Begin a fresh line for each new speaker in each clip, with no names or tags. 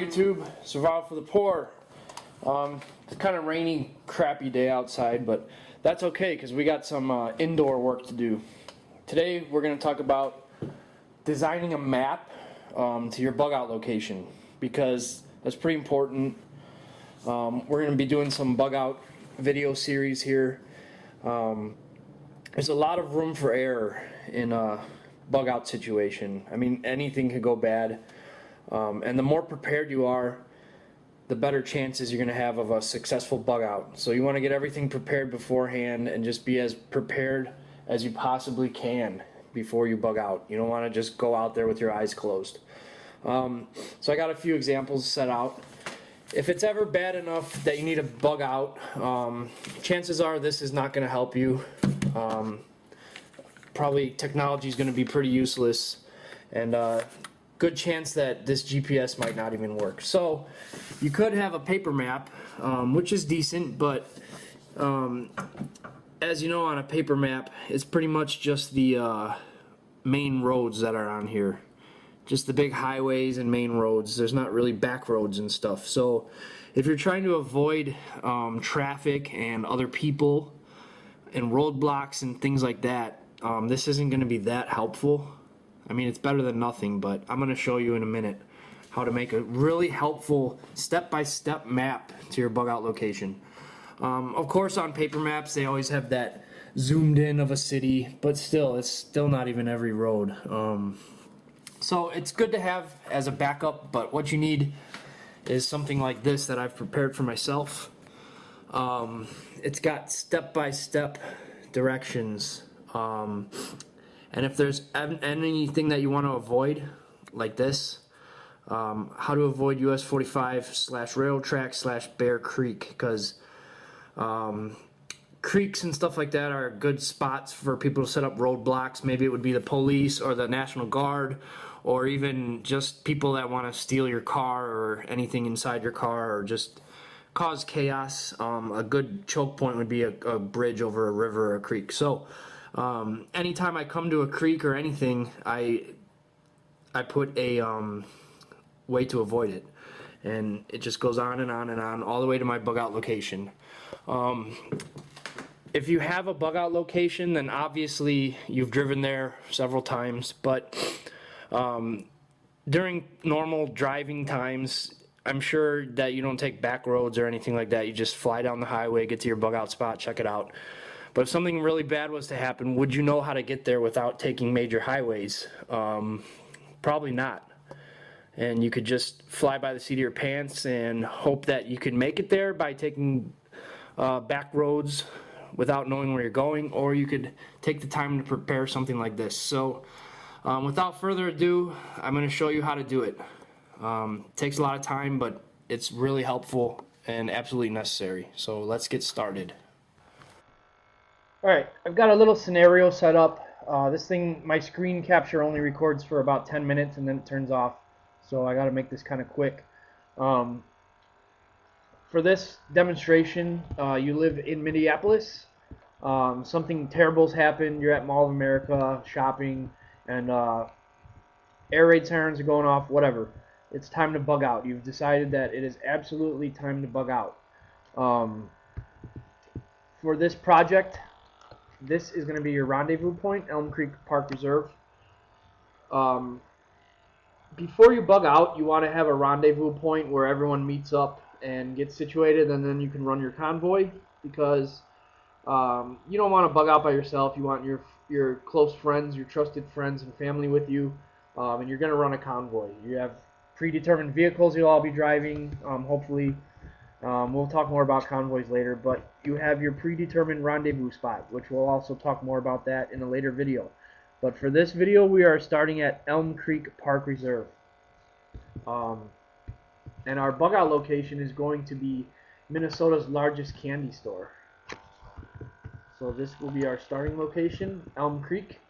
YouTube? Survival for the poor. It's kind of rainy, crappy day outside, but that's okay because we got some indoor work to do. Today we're going to talk about designing a map to your bug out location, because that's pretty important. We're going to be doing some bug out video series here. There's a lot of room for error in a bug out situation. I mean, anything could go bad. And the more prepared you are, the better chances you're going to have of a successful bug out. So you want to get everything prepared beforehand and just be as prepared as you possibly can before you bug out. You don't want to just go out there with your eyes closed. So I got a few examples set out. If it's ever bad enough that you need a bug out, chances are this is not going to help you. Probably technology is going to be pretty useless, and good chance that this GPS might not even work. So you could have a paper map, which is decent, but as you know, on a paper map, it's pretty much just the main roads that are on here. Just the big highways and main roads. There's not really back roads and stuff. So if you're trying to avoid traffic and other people and roadblocks and things like that, this isn't going to be that helpful. I mean, it's better than nothing, but I'm going to show you in a minute how to make a really helpful step-by-step map to your bug out location. Of course, on paper maps, they always have that zoomed in of a city, but still, it's still not even every road. So it's good to have as a backup, but what you need is something like this that I've prepared for myself. It's got step-by-step directions. And if there's anything that you want to avoid, like this, how to avoid US 45/railroad track/Bear Creek, because creeks and stuff like that are good spots for people to set up roadblocks. Maybe it would be the police or the National Guard, or even just people that want to steal your car or anything inside your car, or just cause chaos. A good choke point would be a bridge over a river or a creek. So anytime I come to a creek or anything, I put a way to avoid it, and it just goes on and on and on all the way to my bug out location. If you have a bug out location, then obviously you've driven there several times, but during normal driving times, I'm sure that you don't take back roads or anything like that. You just fly down the highway, get to your bug out spot, check it out. But if something really bad was to happen, would you know how to get there without taking major highways? Probably not. And you could just fly by the seat of your pants and hope that you could make it there by taking back roads without knowing where you're going, or you could take the time to prepare something like this. So without further ado, I'm going to show you how to do it. It takes a lot of time, but it's really helpful and absolutely necessary. So let's get started. Alright, I've got a little scenario set up. This thing, my screen capture only records for about 10 minutes and then it turns off. So I got to make this kind of quick. For this demonstration, you live in Minneapolis. Something terrible's happened. You're at Mall of America shopping, and air raid sirens are going off, whatever. It's time to bug out. You've decided that it is absolutely time to bug out. For this project, this is going to be your rendezvous point, Elm Creek Park Reserve. Before you bug out, you want to have a rendezvous point where everyone meets up and gets situated, and then you can run your convoy, because you don't want to bug out by yourself. You want your close friends, your trusted friends and family with you, and you're going to run a convoy. You have predetermined vehicles you'll all be driving, hopefully. We'll talk more about convoys later, but you have your predetermined rendezvous spot, which we'll also talk more about that in a later video. But for this video, we are starting at Elm Creek Park Reserve. And our bug out location is going to be Minnesota's largest candy store. So this will be our starting location, Elm Creek,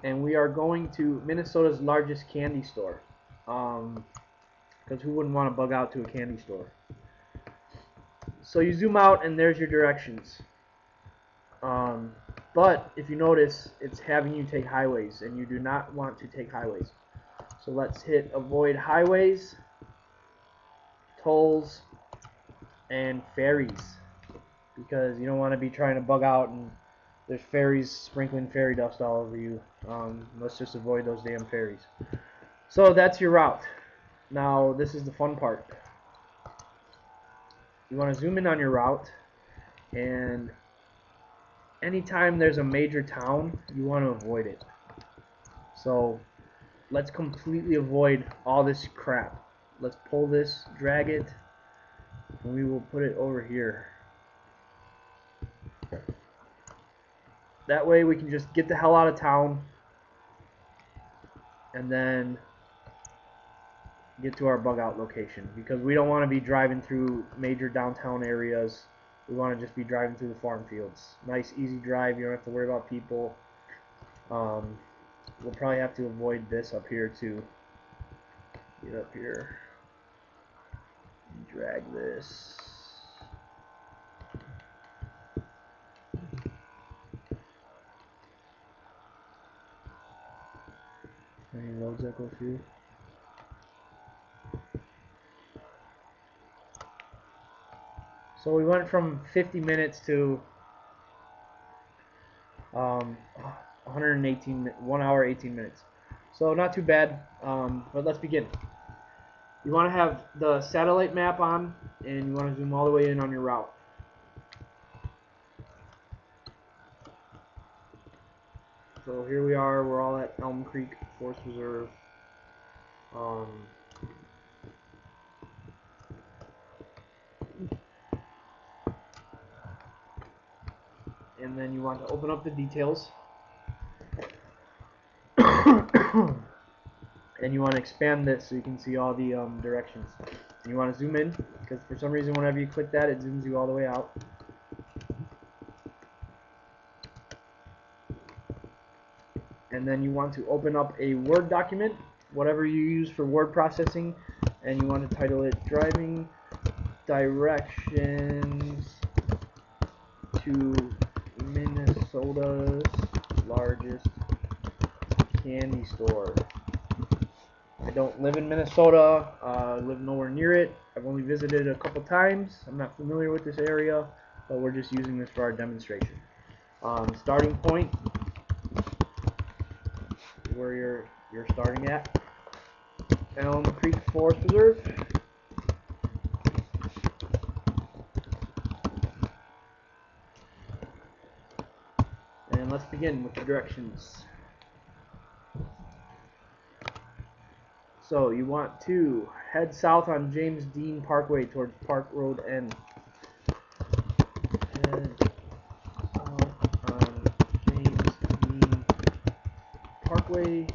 and we are going to Minnesota's largest candy store. Because who wouldn't want to bug out to a candy store? So you zoom out and there's your directions. But if you notice, it's having you take highways, and you do not want to take highways. So let's hit avoid highways. tolls, and ferries, because you don't want to be trying to bug out and there's ferries sprinkling fairy dust all over you. Let's just avoid those damn ferries. So that's your route. Now this is the fun part. You want to zoom in on your route, and anytime there's a major town, you want to avoid it. So let's completely avoid all this crap. Let's pull this, drag it, and we will put it over here. That way we can just get the hell out of town and then get to our bug out location, because we don't want to be driving through major downtown areas. We want to just be driving through the farm fields. Nice easy drive, you don't have to worry about people. We'll probably have to avoid this up here too. Get up here, drag this. Any roads that go through? So we went from 50 minutes to 1 hour 18 minutes. So not too bad, but let's begin. You want to have the satellite map on, and you want to zoom all the way in on your route. So here we are, we're all at Elm Creek Forest Reserve. And then you want to open up the details. And you want to expand this so you can see all the directions. And you want to zoom in, because for some reason whenever you click that, it zooms you all the way out. And then you want to open up a Word document, whatever you use for word processing, and you want to title it Driving Directions to Minnesota's Largest Candy Store. I don't live in Minnesota, live nowhere near it. I've only visited a couple times. I'm not familiar with this area, but we're just using this for our demonstration. Starting point, where you're starting at, Elm Creek Forest Reserve. And let's begin with the directions. So you want to head south on James Dean Parkway towards Park Road N. Head south on James Dean Parkway.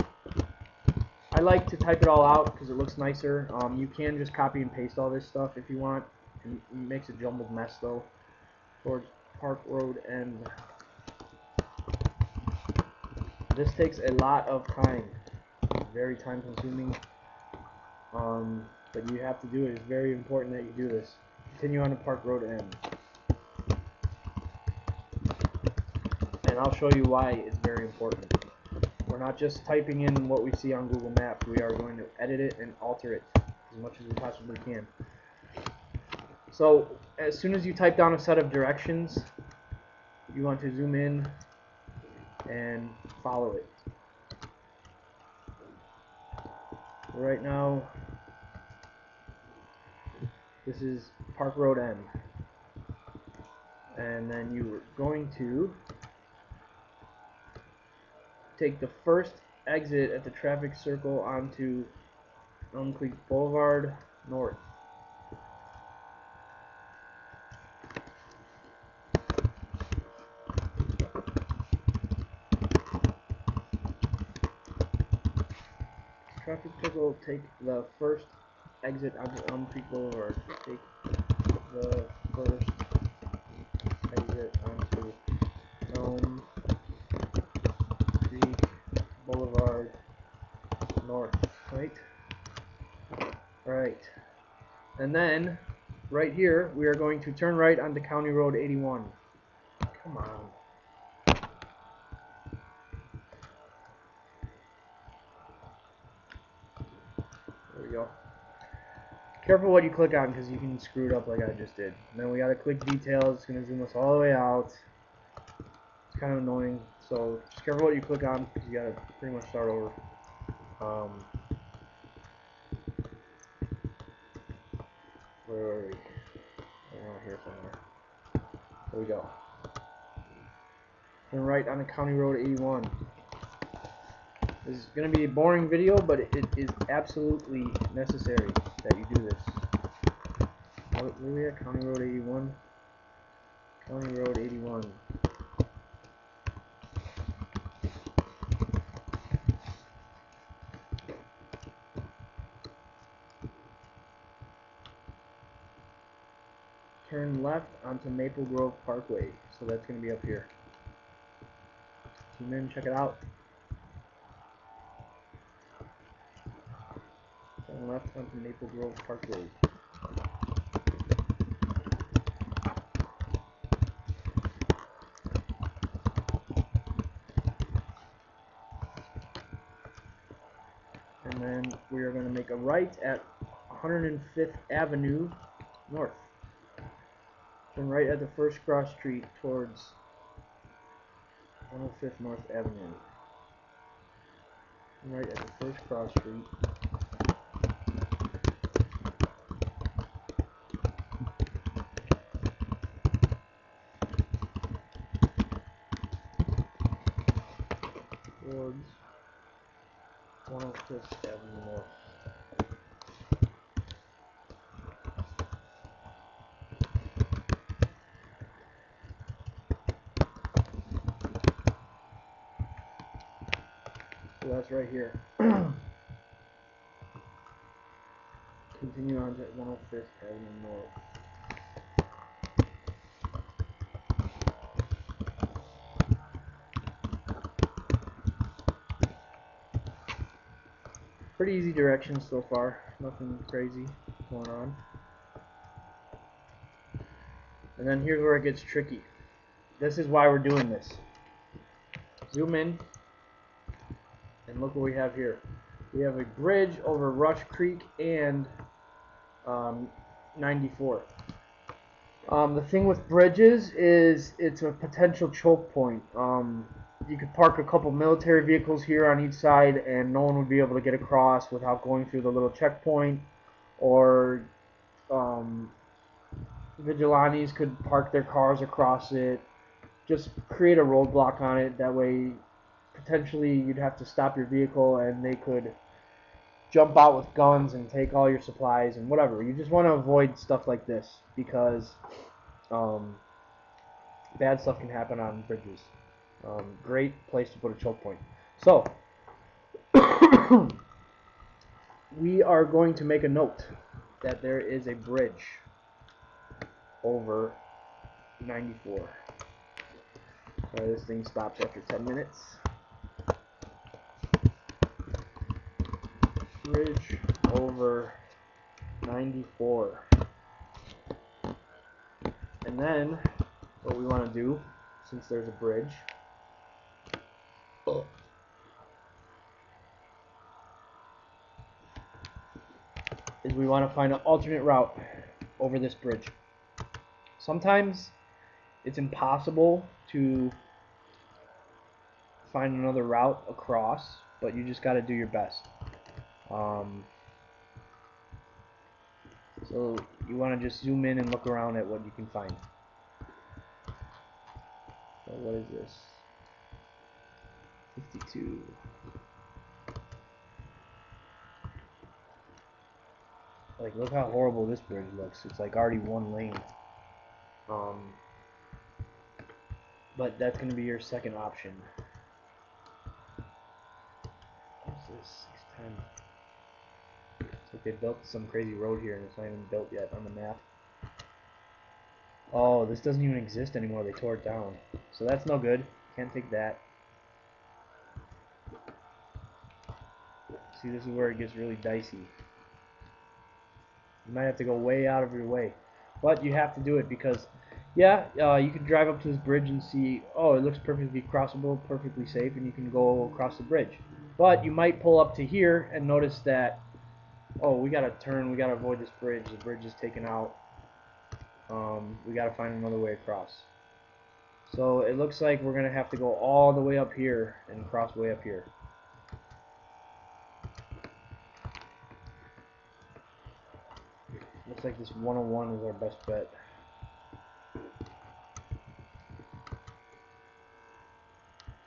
I like to type it all out because it looks nicer. You can just copy and paste all this stuff if you want. It makes a jumbled mess though. Towards Park Road N. This takes a lot of time. Very time consuming. But you have to do it. It's very important that you do this. Continue on to Park Road N. And I'll show you why it's very important. We're not just typing in what we see on Google Maps. We are going to edit it and alter it as much as we possibly can. So as soon as you type down a set of directions, you want to zoom in and follow it. Right now, this is Park Road N. And then you're going to take the first exit at the traffic circle onto Elm Creek Boulevard North. Traffic circle, take the first exit onto Elm Creek Boulevard. Take the first exit onto Elm Creek Boulevard North. Right. And then, right here, we are going to turn right onto County Road 81. Come on. There we go. careful what you click on because you can screw it up like I just did. And then we gotta click details. It's gonna zoom us all the way out. It's kind of annoying. So just careful what you click on because you gotta pretty much start over. Where are we? Around here somewhere. There we go. Turn right on County Road 81. This is going to be a boring video, but it is absolutely necessary that you do this. Where are we at? County Road 81? County Road 81. Turn left onto Maple Grove Parkway. So that's going to be up here. Zoom in, check it out. Turn left onto Maple Grove Parkway. And then we are going to make a right at 105th Avenue North. Turn right at the first cross street towards 105th North Avenue. Turn right at the first cross street. Towards 105th Avenue North. So that's right here. Continue on to 105th Avenue North. Pretty easy directions so far. Nothing crazy going on. And then here's where it gets tricky. This is why we're doing this. Zoom in and look what we have here. We have a bridge over Rush Creek and 94. The thing with bridges is it's a potential choke point. You could park a couple military vehicles here on each side and no one would be able to get across without going through the little checkpoint, or vigilantes could park their cars across it. Just create a roadblock on it. That way potentially you'd have to stop your vehicle and they could jump out with guns and take all your supplies and whatever. You just want to avoid stuff like this because bad stuff can happen on bridges. Great place to put a choke point. So we are going to make a note that there is a bridge over 94. This thing stops after 10 minutes. Bridge over 94. And then what we want to do, since there's a bridge, is we want to find an alternate route over this bridge. Sometimes it's impossible to find another route across, but you just got to do your best. So you want to just zoom in and look around at what you can find. So what is this? 52. Like, look how horrible this bridge looks. It's like already one lane. But that's going to be your second option. What's this? 610. It's like they built some crazy road here and it's not even built yet on the map. Oh, this doesn't even exist anymore. They tore it down. So that's no good. Can't take that. See, this is where it gets really dicey. You might have to go way out of your way. But you have to do it because, yeah, you can drive up to this bridge and see, oh, it looks perfectly crossable, perfectly safe, and you can go across the bridge. But you might pull up to here and notice that Oh, we gotta turn. We gotta avoid this bridge. The bridge is taken out. We gotta find another way across. So it looks like we're gonna have to go all the way up here and cross way up here. Looks like this 101 is our best bet.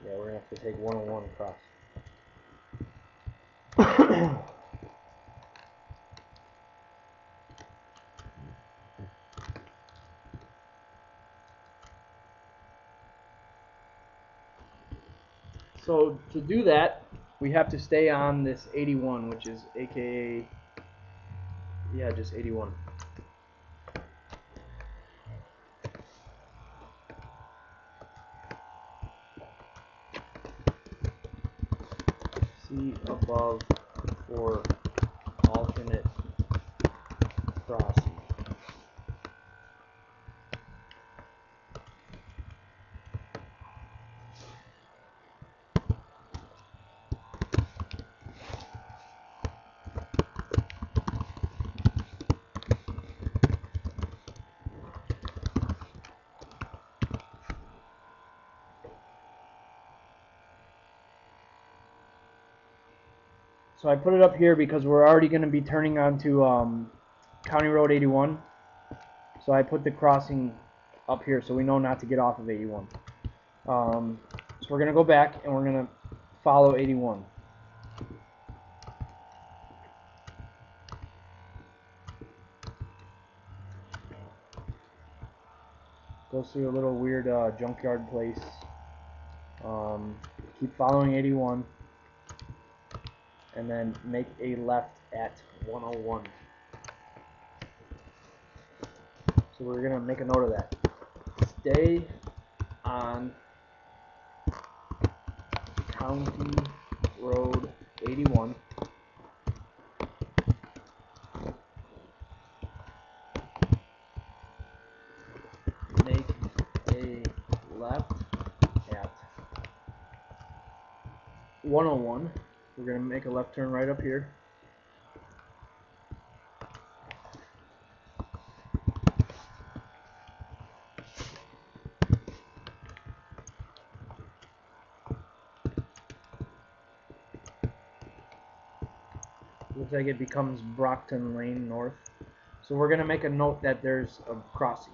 Yeah, we're gonna have to take 101 across. So to do that, we have to stay on this 81, which is AKA, yeah, just 81. See above for alternate crossing. So I put it up here because we're already going to be turning onto County Road 81. So I put the crossing up here so we know not to get off of 81. So we're going to go back and we're going to follow 81. Goes through a little weird junkyard place. Keep following 81. And then make a left at 101. So we're going to make a note of that. Stay on County Road 81. Make a left at 101. We're going to make a left turn right up here. Looks like it becomes Brockton Lane North. So we're going to make a note that there's a crossing.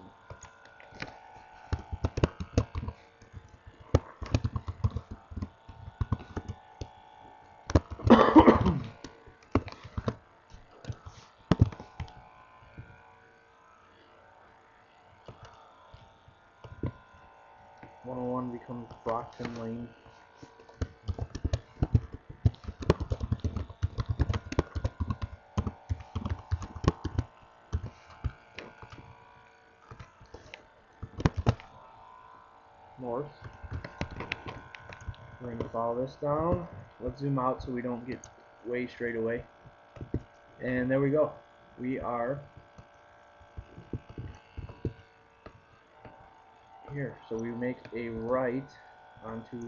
Becomes Brockton Lane. North. We're going to follow this down. Let's zoom out so we don't get way straight away. And there we go. We are here. So we make a right onto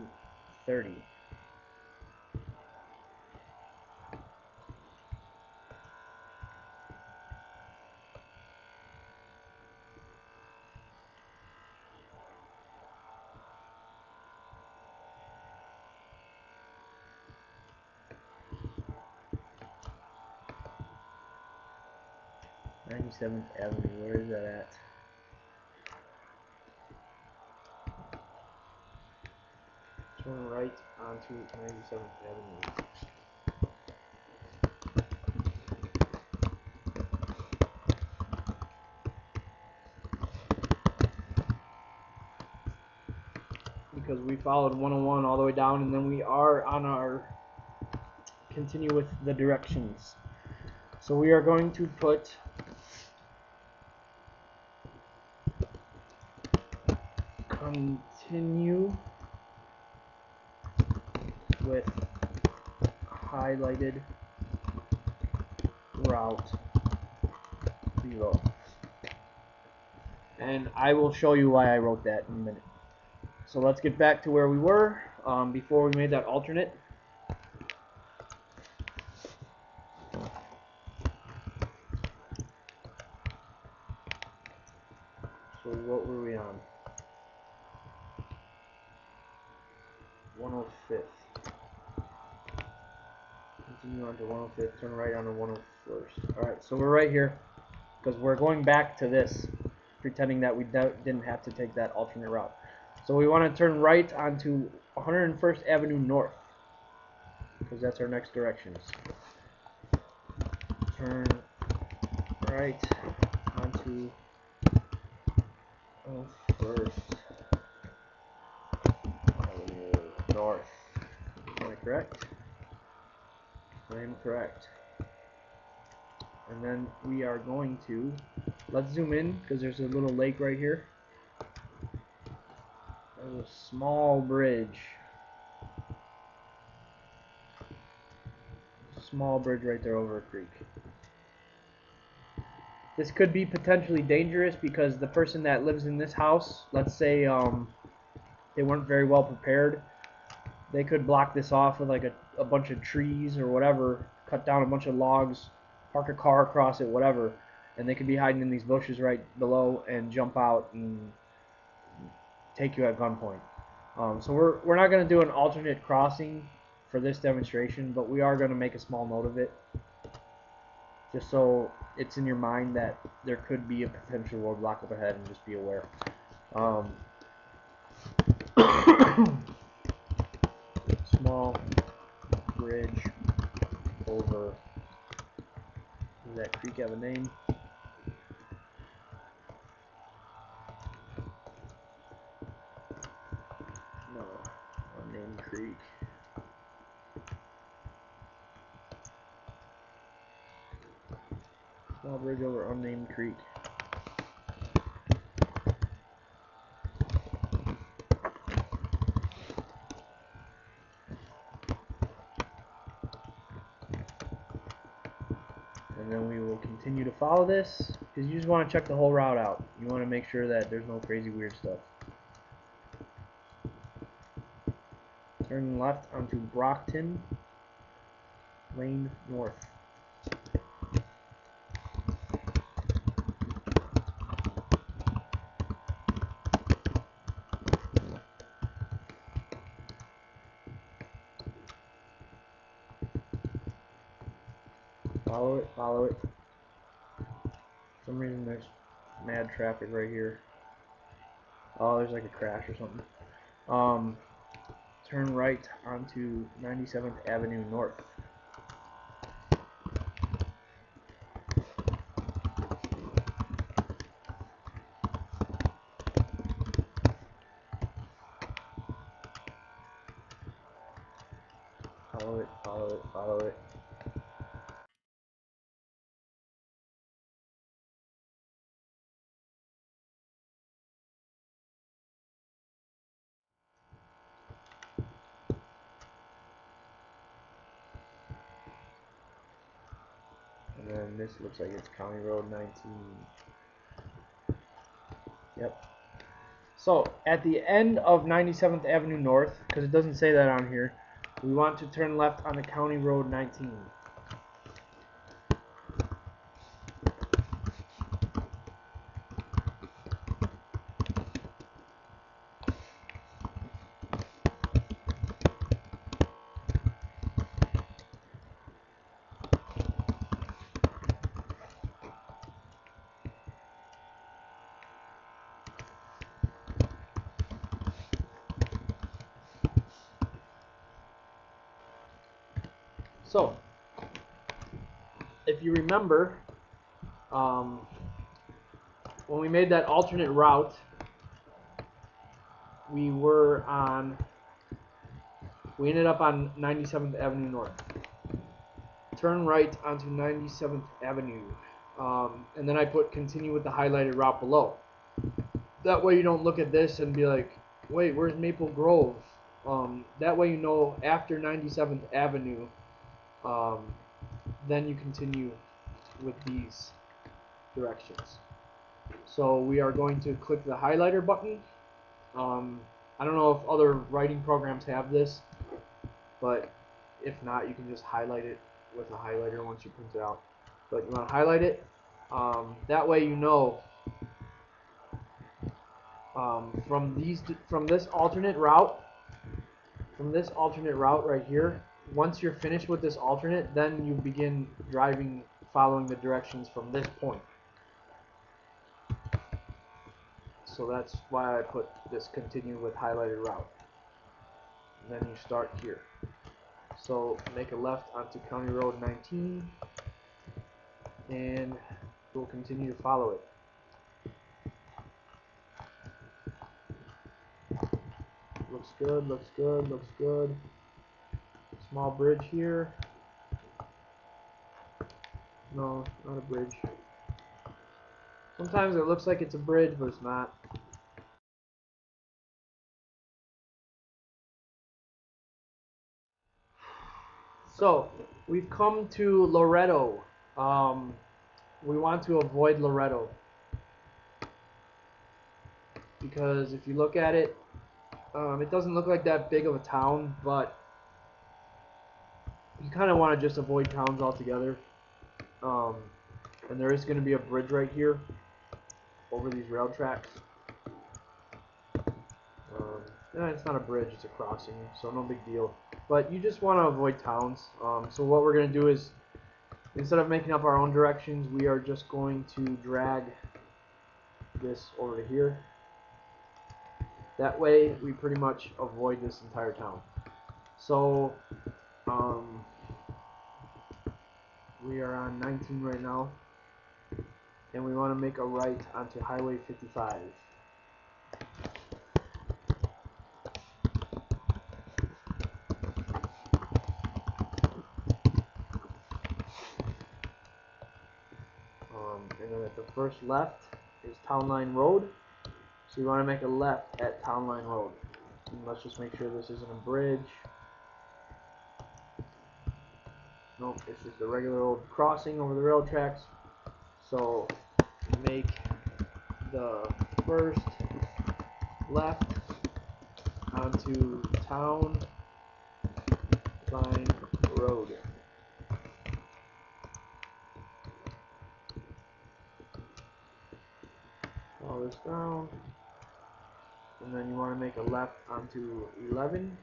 30. '97th Avenue, where is that at? Turn right onto 97th Avenue. Because we followed 101 all the way down, and then we are on our continue with the directions. So we are going to put continue with highlighted route below. And I will show you why I wrote that in a minute. So let's get back to where we were before we made that alternate. what were we on? 105th. Continue on to 105th, turn right onto 101st. Alright, so we're right here, because we're going back to this, pretending that we didn't have to take that alternate route. So we want to turn right onto 101st Avenue North, because that's our next directions. Turn right onto 101st Avenue North. Am I correct? I am correct. And then we are going to, let's zoom in, because there's a little lake right here. There's a small bridge. Small bridge right there over a creek. This could be potentially dangerous because the person that lives in this house, let's say they weren't very well prepared, they could block this off with like a bunch of trees or whatever, cut down a bunch of logs, park a car across it, whatever, and they could be hiding in these bushes right below and jump out and take you at gunpoint. So we're not going to do an alternate crossing for this demonstration, but we are going to make a small note of it, just so it's in your mind that there could be a potential roadblock up ahead, and just be aware. Small bridge over. Does that creek have a name? No. Unnamed creek. Small bridge over unnamed creek. And then we will continue to follow this, because you just want to check the whole route out. You want to make sure that there's no crazy weird stuff. Turn left onto Brockton Lane North. Follow it, follow it. For some reason there's mad traffic right here. Oh, there's like a crash or something. Turn right onto 97th Avenue North. Follow it, follow it, follow it. And then this looks like it's County Road 19. Yep. So at the end of 97th Avenue North, because it doesn't say that on here, we want to turn left on the County Road 19. So, if you remember, when we made that alternate route, we ended up on 97th Avenue North. Turn right onto 97th Avenue. And then I put continue with the highlighted route below. That way you don't look at this and be like, wait, where's Maple Grove? That way you know after 97th Avenue, then you continue with these directions. So we are going to click the highlighter button. I don't know if other writing programs have this, but if not, you can just highlight it with a highlighter once you print it out. But you want to highlight it. That way you know from this alternate route, right here. Once you're finished with this alternate, then you begin driving following the directions from this point. So that's why I put this continue with highlighted route. And then you start here. So make a left onto County Road 19, and we'll continue to follow it. Looks good, looks good, looks good. Small bridge here. No, not a bridge. Sometimes it looks like it's a bridge, but it's not. So, we've come to Loretto. We want to avoid Loretto because if you look at it, it doesn't look like that big of a town, but you kind of want to just avoid towns altogether. And there is going to be a bridge right here over these rail tracks. It's not a bridge, it's a crossing, so no big deal. But you just want to avoid towns. So what we're going to do is, instead of making up our own directions, we are just going to drag this over to here. That way, we pretty much avoid this entire town. So, we are on 19 right now, and we want to make a right onto Highway 55. And then at the first left is Town Line Road. So you want to make a left at Town Line Road. And let's just make sure this isn't a bridge. Nope, it's just a regular old crossing over the rail tracks. So make the first left onto Town Line Road. Follow this down. And then you want to make a left onto 11.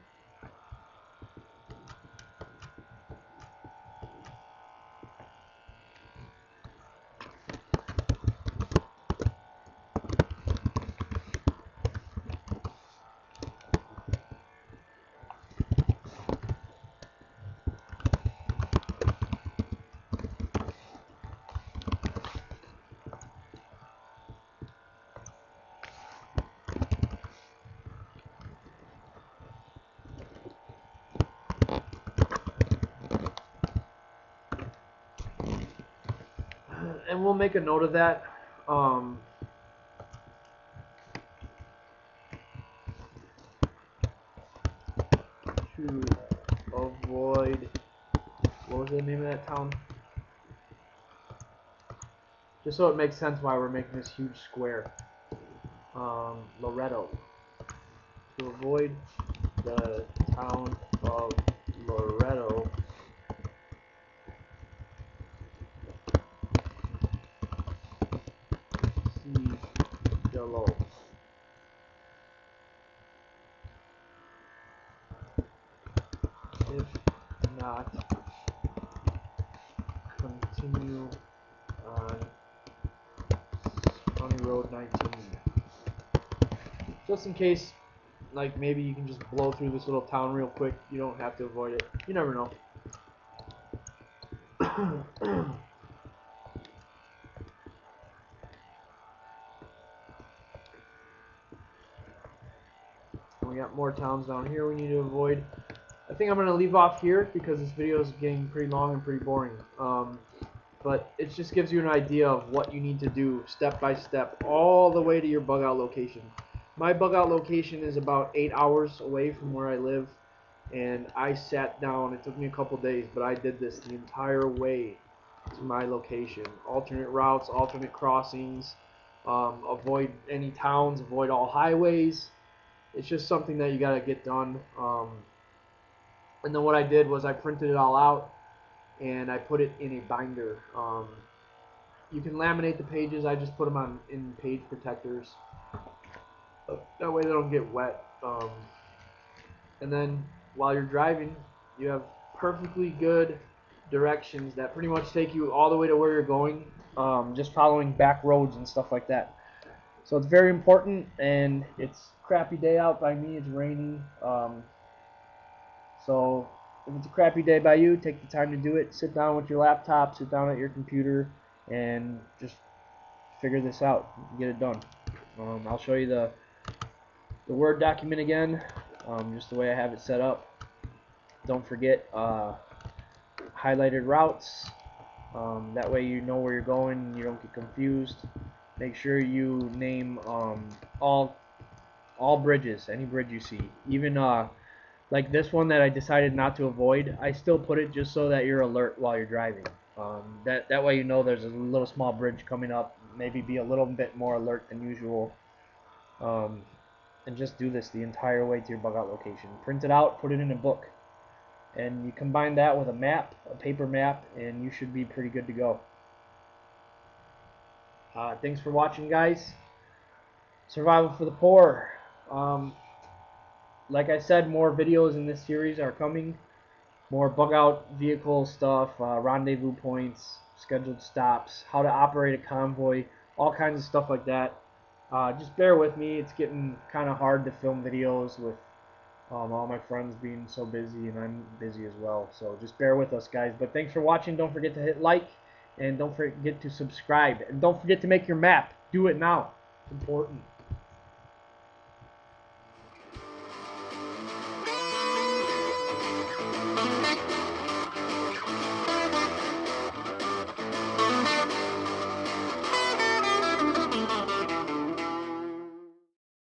And we'll make a note of that. To avoid, what was the name of that town? Just so it makes sense why we're making this huge square. Loretto. To avoid the town of Loretto, see below. If not, continue on County Road 19. Just in case, like maybe you can just blow through this little town real quick. You don't have to avoid it. You never know. We got more towns down here we need to avoid. I think I'm going to leave off here because this video is getting pretty long and pretty boring. But it just gives you an idea of what you need to do step by step all the way to your bug out location. My bug out location is about 8 hours away from where I live, and I sat down. It took me a couple days, but I did this the entire way to my location. Alternate routes, alternate crossings, avoid any towns, avoid all highways. It's just something that you got to get done. And then what I did was I printed it all out and I put it in a binder. You can laminate the pages. I just put them on in page protectors. That way they don't get wet. And then while you're driving, you have perfectly good directions that pretty much take you all the way to where you're going, just following back roads and stuff like that. So it's very important, and it's a crappy day out by me. It's rainy. So if it's a crappy day by you, take the time to do it. Sit down with your laptop, sit down at your computer, and just figure this out. Get it done. I'll show you the Word document again, just the way I have it set up. Don't forget highlighted routes. That way you know where you're going and you don't get confused. Make sure you name all bridges, any bridge you see. Even like this one that I decided not to avoid, I still put it just so that you're alert while you're driving. That way you know there's a little small bridge coming up. Maybe be a little bit more alert than usual. And just do this the entire way to your bug out location. Print it out, put it in a book. And you combine that with a map, a paper map, and you should be pretty good to go. Thanks for watching, guys. Survival for the poor. Like I said, more videos in this series are coming. More bug out vehicle stuff, rendezvous points, scheduled stops, how to operate a convoy, all kinds of stuff like that. Just bear with me. It's getting kind of hard to film videos with all my friends being so busy, and I'm busy as well. So just bear with us, guys. But thanks for watching. Don't forget to hit like, and don't forget to subscribe. And don't forget to make your map. Do it now. It's important.